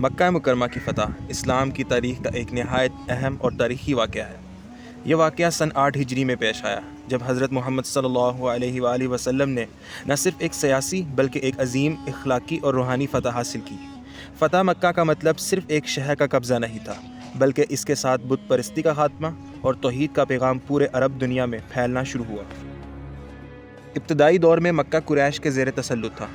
مکہ مکرمہ کی فتح اسلام کی تاریخ کا ایک نہایت اہم اور تاریخی واقعہ ہے۔ یہ واقعہ سن 8 ہجری میں پیش آیا جب حضرت محمد صلی اللہ علیہ وآلہ وسلم نے نہ صرف ایک سیاسی بلکہ ایک عظیم اخلاقی اور روحانی فتح حاصل کی۔ فتح مکہ کا مطلب صرف ایک شہر کا قبضہ نہیں تھا، بلکہ اس کے ساتھ بت پرستی کا خاتمہ اور توحید کا پیغام پورے عرب دنیا میں پھیلنا شروع ہوا۔ ابتدائی دور میں مکہ قریش کے زیر تسلط تھا،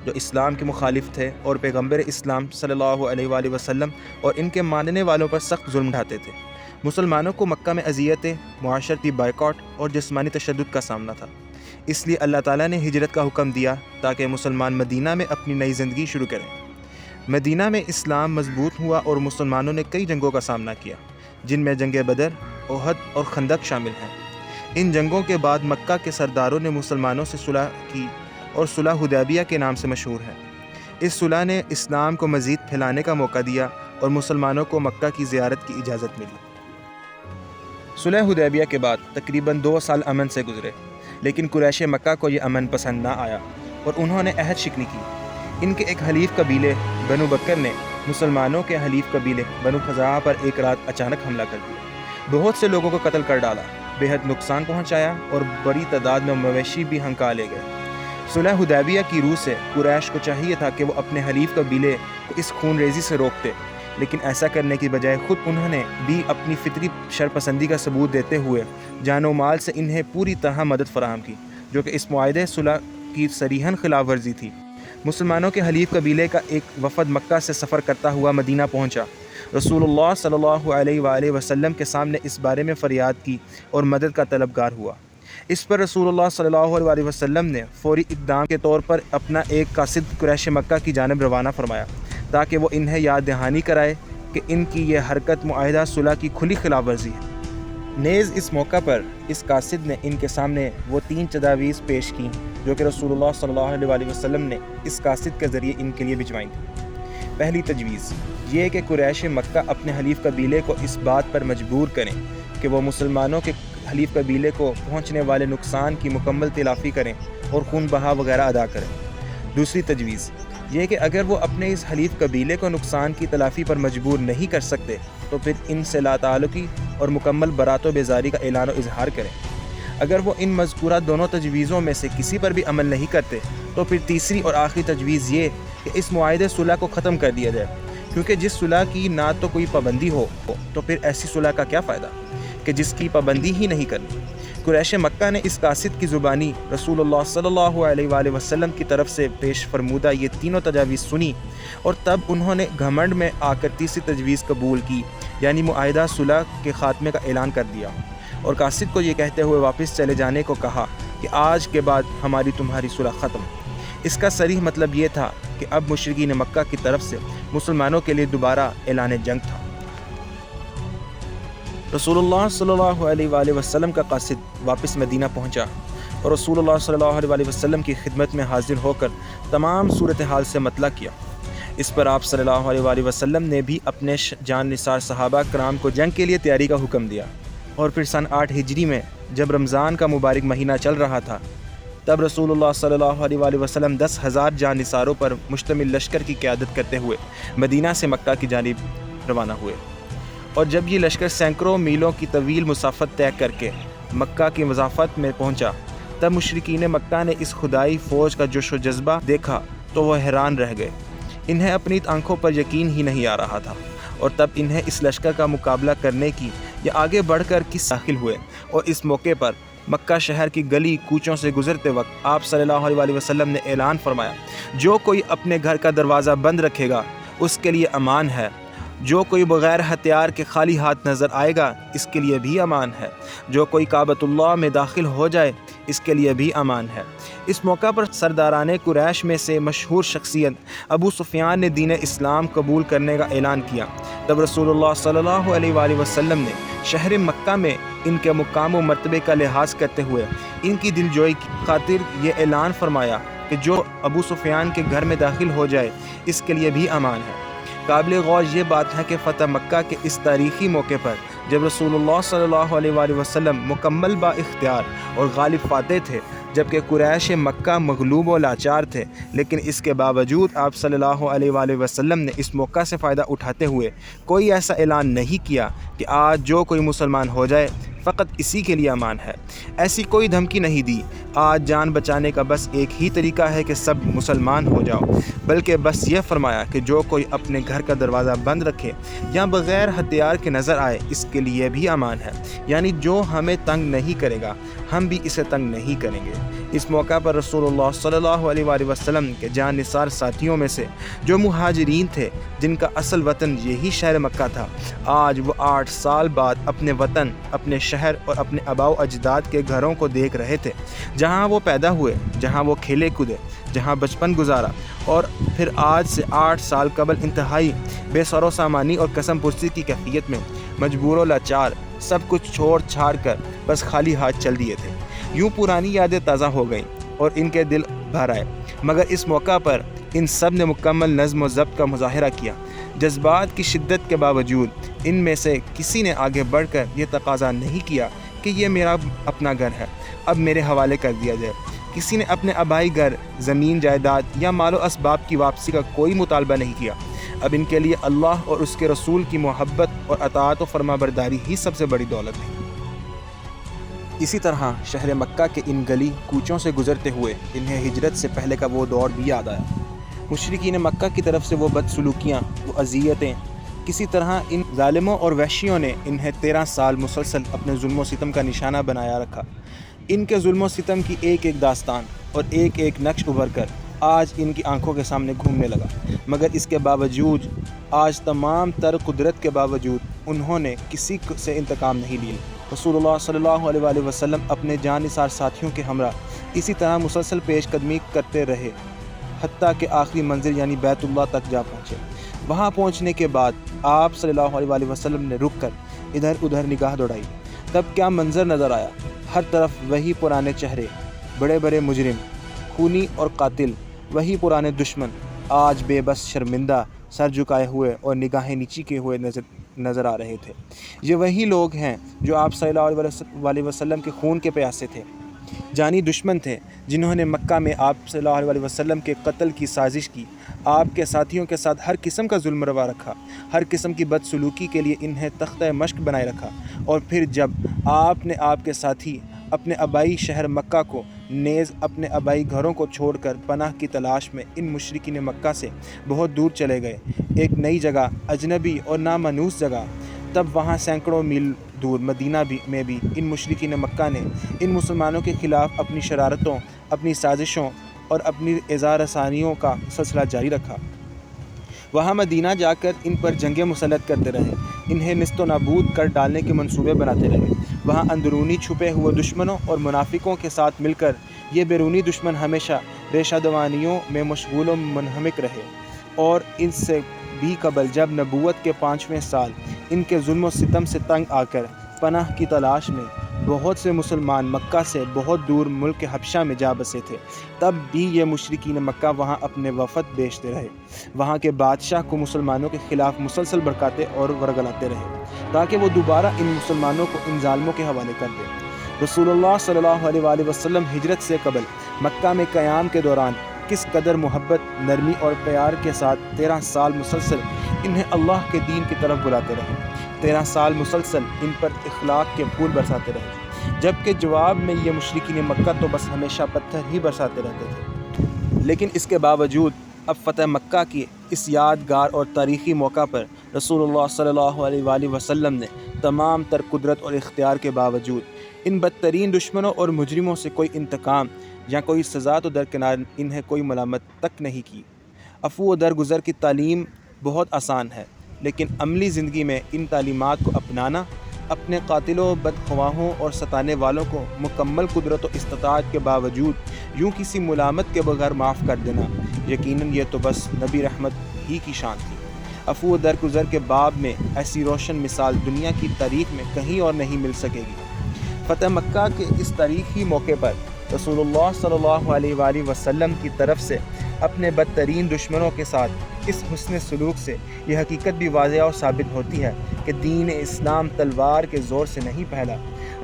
جو اسلام کے مخالف تھے اور پیغمبر اسلام صلی اللہ علیہ وآلہ وسلم اور ان کے ماننے والوں پر سخت ظلم ڈھاتے تھے۔ مسلمانوں کو مکہ میں اذیتیں، معاشرتی بائیکاٹ اور جسمانی تشدد کا سامنا تھا۔ اس لیے اللہ تعالیٰ نے ہجرت کا حکم دیا تاکہ مسلمان مدینہ میں اپنی نئی زندگی شروع کریں۔ مدینہ میں اسلام مضبوط ہوا اور مسلمانوں نے کئی جنگوں کا سامنا کیا، جن میں جنگ بدر، احد اور خندق شامل ہیں۔ ان جنگوں کے بعد مکہ کے سرداروں نے مسلمانوں سے صلح کی اور صلح حدیبیہ کے نام سے مشہور ہے۔ اس صلح نے اسلام کو مزید پھیلانے کا موقع دیا اور مسلمانوں کو مکہ کی زیارت کی اجازت ملی۔ صلح حدیبیہ کے بعد تقریباً 2 سال امن سے گزرے، لیکن قریش مکہ کو یہ امن پسند نہ آیا اور انہوں نے عہد شکنی کی۔ ان کے ایک حلیف قبیلے بنو بکر نے مسلمانوں کے حلیف قبیلے بنو خزاعہ پر ایک رات اچانک حملہ کر دیا، بہت سے لوگوں کو قتل کر ڈالا، بے حد نقصان پہنچایا اور بڑی تعداد میں مویشی بھی ہنکا لے گئے۔ صلح حدیبیہ کی روح سے قریش کو چاہیے تھا کہ وہ اپنے حلیف قبیلے کو اس خون ریزی سے روکتے، لیکن ایسا کرنے کی بجائے خود انہوں نے بھی اپنی فطری شرپسندی کا ثبوت دیتے ہوئے جان و مال سے انہیں پوری طرح مدد فراہم کی، جو کہ اس معاہدے صلح کی صریحاً خلاف ورزی تھی۔ مسلمانوں کے حلیف قبیلے کا ایک وفد مکہ سے سفر کرتا ہوا مدینہ پہنچا۔ رسول اللہ صلی اللہ علیہ وآلہ وسلم کے سامنے اس بارے میں فریاد کی اور مدد کا طلبگار ہوا۔ اس پر رسول اللہ صلی اللہ علیہ وآلہ وسلم نے فوری اقدام کے طور پر اپنا ایک قاصد قریش مکہ کی جانب روانہ فرمایا تاکہ وہ انہیں یاد دہانی کرائے کہ ان کی یہ حرکت معاہدہ صلح کی کھلی خلاف ورزی ہے۔ نیز اس موقع پر اس قاصد نے ان کے سامنے وہ 3 تجاویز پیش کیں جو کہ رسول اللہ صلی اللہ علیہ وآلہ وسلم نے اس قاصد کے ذریعے ان کے لیے بھجوائی تھیں۔ پہلی تجویز یہ کہ قریش مکہ اپنے حلیف قبیلے کو اس بات پر مجبور کریں کہ وہ مسلمانوں کے حلیف قبیلے کو پہنچنے والے نقصان کی مکمل تلافی کریں اور خون بہا وغیرہ ادا کریں۔ دوسری تجویز یہ کہ اگر وہ اپنے اس حلیف قبیلے کو نقصان کی تلافی پر مجبور نہیں کر سکتے تو پھر ان سے لا تعلقی اور مکمل برات و بیزاری کا اعلان و اظہار کریں۔ اگر وہ ان مذکورہ دونوں تجویزوں میں سے کسی پر بھی عمل نہیں کرتے تو پھر تیسری اور آخری تجویز یہ کہ اس معاہدے صلح کو ختم کر دیا جائے، کیونکہ جس صلح کی نہ تو کوئی پابندی ہو تو پھر ایسی صلح کا کیا فائدہ کہ جس کی پابندی ہی نہیں کرنی۔ قریش مکہ نے اس قاصد کی زبانی رسول اللہ صلی اللہ علیہ وآلہ وسلم کی طرف سے پیش فرمودہ یہ تینوں تجاویز سنی اور تب انہوں نے گھمنڈ میں آ کر تیسری تجویز قبول کی، یعنی معاہدہ صلح کے خاتمے کا اعلان کر دیا، اور قاصد کو یہ کہتے ہوئے واپس چلے جانے کو کہا کہ آج کے بعد ہماری تمہاری صلح ختم۔ اس کا صریح مطلب یہ تھا کہ اب مشرکین مکہ کی طرف سے مسلمانوں کے لیے دوبارہ اعلان جنگ تھا۔ رسول اللہ صلی اللہ علیہ وآلہ وسلم کا قاصد واپس مدینہ پہنچا اور رسول اللہ صلی اللہ علیہ وآلہ وسلم کی خدمت میں حاضر ہو کر تمام صورتحال سے مطلع کیا۔ اس پر آپ صلی اللہ علیہ وآلہ وسلم نے بھی اپنے جان نثار صحابہ کرام کو جنگ کے لیے تیاری کا حکم دیا، اور پھر سن 8 ہجری میں جب رمضان کا مبارک مہینہ چل رہا تھا تب رسول اللہ صلی اللہ علیہ وآلہ وسلم 10,000 جان نثاروں پر مشتمل لشکر کی قیادت کرتے ہوئے مدینہ سے مکہ کی جانب روانہ ہوئے، اور جب یہ لشکر سینکڑوں میلوں کی طویل مسافت طے کر کے مکہ کی مضافت میں پہنچا تب مشرکین مکہ نے اس خدائی فوج کا جوش و جذبہ دیکھا تو وہ حیران رہ گئے۔ انہیں اپنی آنکھوں پر یقین ہی نہیں آ رہا تھا، اور تب انہیں اس لشکر کا مقابلہ کرنے کی یا آگے بڑھ کر کس داخل ہوئے، اور اس موقع پر مکہ شہر کی گلی کوچوں سے گزرتے وقت آپ صلی اللہ علیہ وآلہ وسلم نے اعلان فرمایا، جو کوئی اپنے گھر کا دروازہ بند رکھے گا اس کے لیے امان ہے، جو کوئی بغیر ہتھیار کے خالی ہاتھ نظر آئے گا اس کے لیے بھی امان ہے، جو کوئی کعبۃ اللہ میں داخل ہو جائے اس کے لیے بھی امان ہے۔ اس موقع پر سرداران قریش میں سے مشہور شخصیت ابو سفیان نے دین اسلام قبول کرنے کا اعلان کیا۔ تب رسول اللہ صلی اللہ علیہ وآلہ وسلم نے شہر مکہ میں ان کے مقام و مرتبے کا لحاظ کرتے ہوئے ان کی دلجوئی کی خاطر یہ اعلان فرمایا کہ جو ابو سفیان کے گھر میں داخل ہو جائے اس کے لیے بھی امان ہے۔ قابل غور یہ بات ہے کہ فتح مکہ کے اس تاریخی موقع پر جب رسول اللہ صلی اللہ علیہ وآلہ وسلم مکمل با اختیار اور غالب فاتح تھے جبکہ قریش مکہ مغلوب و لاچار تھے، لیکن اس کے باوجود آپ صلی اللہ علیہ وآلہ وسلم نے اس موقع سے فائدہ اٹھاتے ہوئے کوئی ایسا اعلان نہیں کیا کہ آج جو کوئی مسلمان ہو جائے فقط اسی کے لیے امان ہے۔ ایسی کوئی دھمکی نہیں دی۔ آج جان بچانے کا بس ایک ہی طریقہ ہے کہ سب مسلمان ہو جاؤ، بلکہ بس یہ فرمایا کہ جو کوئی اپنے گھر کا دروازہ بند رکھے یا بغیر ہتھیار کے نظر آئے اس کے لیے بھی امان ہے، یعنی جو ہمیں تنگ نہیں کرے گا ہم بھی اسے تنگ نہیں کریں گے۔ اس موقع پر رسول اللہ صلی اللہ علیہ وآلہ وسلم کے جان نثار ساتھیوں میں سے جو مہاجرین تھے، جن کا اصل وطن یہی شہر مکہ تھا، آج وہ 8 سال بعد اپنے وطن، اپنے شہر اور اپنے آباء و اجداد کے گھروں کو دیکھ رہے تھے، جہاں وہ پیدا ہوئے، جہاں وہ کھیلے کودے، جہاں بچپن گزارا، اور پھر آج سے 8 سال قبل انتہائی بے سر و سامانی اور قسم پرسی کی کیفیت میں مجبور و لاچار سب کچھ چھوڑ چھاڑ کر بس خالی ہاتھ چل دیے تھے۔ یوں پرانی یادیں تازہ ہو گئیں اور ان کے دل بھر آئے، مگر اس موقع پر ان سب نے مکمل نظم و ضبط کا مظاہرہ کیا۔ جذبات کی شدت کے باوجود ان میں سے کسی نے آگے بڑھ کر یہ تقاضا نہیں کیا کہ یہ میرا اپنا گھر ہے، اب میرے حوالے کر دیا جائے۔ کسی نے اپنے آبائی گھر، زمین جائیداد یا مال و اسباب کی واپسی کا کوئی مطالبہ نہیں کیا۔ اب ان کے لیے اللہ اور اس کے رسول کی محبت اور اطاعت و فرما برداری ہی سب سے بڑی دولت ہے۔ اسی طرح شہر مکہ کے ان گلی کوچوں سے گزرتے ہوئے انہیں ہجرت سے پہلے کا وہ دور بھی یاد آیا۔ مشرکین مکہ کی طرف سے وہ بدسلوکیاں، وہ اذیتیں، کسی طرح ان ظالموں اور وحشیوں نے انہیں 13 سال مسلسل اپنے ظلم و ستم کا نشانہ بنایا رکھا۔ ان کے ظلم و ستم کی ایک ایک داستان اور ایک ایک نقش ابھر کر آج ان کی آنکھوں کے سامنے گھومنے لگا، مگر اس کے باوجود آج تمام تر قدرت کے باوجود انہوں نے کسی سے انتقام نہیں لیا۔ رسول اللہ صلی اللہ علیہ وآلہ وسلم اپنے جان نثار ساتھیوں کے ہمراہ اسی طرح مسلسل پیش قدمی کرتے رہے، حتیٰ کہ آخری منزل یعنی بیت اللہ تک جا پہنچے۔ وہاں پہنچنے کے بعد آپ صلی اللہ علیہ وآلہ وسلم نے رک کر ادھر ادھر نگاہ دوڑائی۔ تب کیا منظر نظر آیا! ہر طرف وہی پرانے چہرے، بڑے بڑے مجرم، خونی اور قاتل، وہی پرانے دشمن، آج بے بس، شرمندہ، سر جھکائے ہوئے اور نگاہیں نیچی کیے ہوئے نظر آ رہے تھے۔ یہ وہی لوگ ہیں جو آپ صلی اللہ علیہ وسلم کے خون کے پیاسے تھے، جانی دشمن تھے، جنہوں نے مکہ میں آپ صلی اللہ علیہ وسلم کے قتل کی سازش کی، آپ کے ساتھیوں کے ساتھ ہر قسم کا ظلم روا رکھا، ہر قسم کی بدسلوکی کے لیے انہیں تختہ مشق بنائے رکھا، اور پھر جب آپ نے آپ کے ساتھی اپنے آبائی شہر مکہ کو نیز اپنے آبائی گھروں کو چھوڑ کر پناہ کی تلاش میں ان مشرکین مکہ سے بہت دور چلے گئے، ایک نئی جگہ، اجنبی اور نامانوس جگہ، تب وہاں سینکڑوں میل دور مدینہ میں بھی ان مشرکین مکہ نے ان مسلمانوں کے خلاف اپنی شرارتوں، اپنی سازشوں اور اپنی ایذا رسانیوں کا سلسلہ جاری رکھا۔ وہاں مدینہ جا کر ان پر جنگیں مسلط کرتے رہے، انہیں نیست و نابود کر ڈالنے کے منصوبے بناتے رہے۔ وہاں اندرونی چھپے ہوئے دشمنوں اور منافقوں کے ساتھ مل کر یہ بیرونی دشمن ہمیشہ ریشہ دوانیوں میں مشغول و منہمک رہے، اور ان سے بھی قبل جب نبوت کے 5ویں سال ان کے ظلم و ستم سے تنگ آ کر پناہ کی تلاش میں بہت سے مسلمان مکہ سے بہت دور ملک حبشہ میں جا بسے تھے، تب بھی یہ مشرکین مکہ وہاں اپنے وفد بھیجتے رہے، وہاں کے بادشاہ کو مسلمانوں کے خلاف مسلسل بھڑکاتے اور ورگلاتے رہے تاکہ وہ دوبارہ ان مسلمانوں کو ان ظالموں کے حوالے کر دے۔ رسول اللہ صلی اللہ علیہ وآلہ وسلم ہجرت سے قبل مکہ میں قیام کے دوران کس قدر محبت، نرمی اور پیار کے ساتھ 13 سال مسلسل انہیں اللہ کے دین کی طرف بلاتے رہے، 13 سال مسلسل ان پر اخلاق کے پھول برساتے رہے، جبکہ جواب میں یہ مشرکین مکہ تو بس ہمیشہ پتھر ہی برساتے رہتے تھے۔ لیکن اس کے باوجود اب فتح مکہ کی اس یادگار اور تاریخی موقع پر رسول اللہ صلی اللہ علیہ وآلہ وسلم نے تمام تر قدرت اور اختیار کے باوجود ان بدترین دشمنوں اور مجرموں سے کوئی انتقام یا کوئی سزا تو درکنار انہیں کوئی ملامت تک نہیں کی۔ عفو و درگزر کی تعلیم بہت آسان ہے، لیکن عملی زندگی میں ان تعلیمات کو اپنانا، اپنے قاتلوں، بدخواہوں اور ستانے والوں کو مکمل قدرت و استطاعت کے باوجود یوں کسی ملامت کے بغیر معاف کر دینا، یقیناً یہ تو بس نبی رحمت ہی کی شان تھی۔ عفو و درگزر کے باب میں ایسی روشن مثال دنیا کی تاریخ میں کہیں اور نہیں مل سکے گی۔ فتح مکہ کے اس تاریخی موقع پر رسول اللہ صلی اللہ علیہ وآلہ وسلم کی طرف سے اپنے بدترین دشمنوں کے ساتھ اس حسن سلوک سے یہ حقیقت بھی واضح اور ثابت ہوتی ہے کہ دین اسلام تلوار کے زور سے نہیں پھیلا۔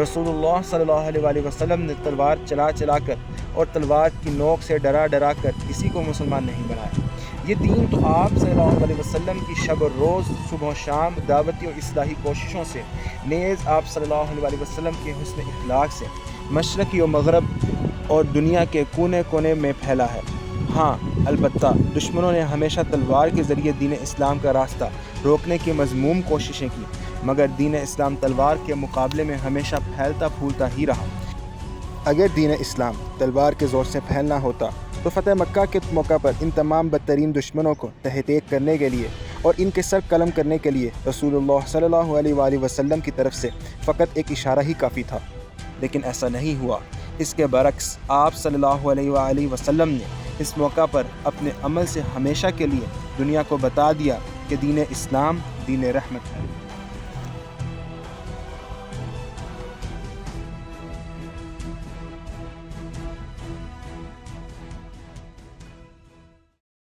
رسول اللہ صلی اللہ علیہ وآلہ وسلم نے تلوار چلا چلا کر اور تلوار کی نوک سے ڈرا ڈرا کر کسی کو مسلمان نہیں بنایا۔ یہ دین تو آپ صلی اللہ علیہ وسلم کی شب و روز، صبح و شام دعوتی اور اصلاحی کوششوں سے، نیز آپ صلی اللہ علیہ وسلم کے حسن اخلاق سے مشرقی و مغرب اور دنیا کے کونے کونے میں پھیلا ہے۔ ہاں البتہ دشمنوں نے ہمیشہ تلوار کے ذریعے دین اسلام کا راستہ روکنے کی مذموم کوششیں کی، مگر دین اسلام تلوار کے مقابلے میں ہمیشہ پھیلتا پھولتا ہی رہا۔ اگر دین اسلام تلوار کے زور سے پھیلنا ہوتا تو فتح مکہ کے موقع پر ان تمام بدترین دشمنوں کو تہہ تیگ کرنے کے لیے اور ان کے سر قلم کرنے کے لیے رسول اللہ صلی اللہ علیہ وآلہ وسلم کی طرف سے فقط ایک اشارہ ہی کافی تھا، لیکن ایسا نہیں ہوا۔ اس کے برعکس آپ صلی اللہ علیہ وآلہ وسلم نے اس موقع پر اپنے عمل سے ہمیشہ کے لیے دنیا کو بتا دیا کہ دین اسلام دین رحمت ہے۔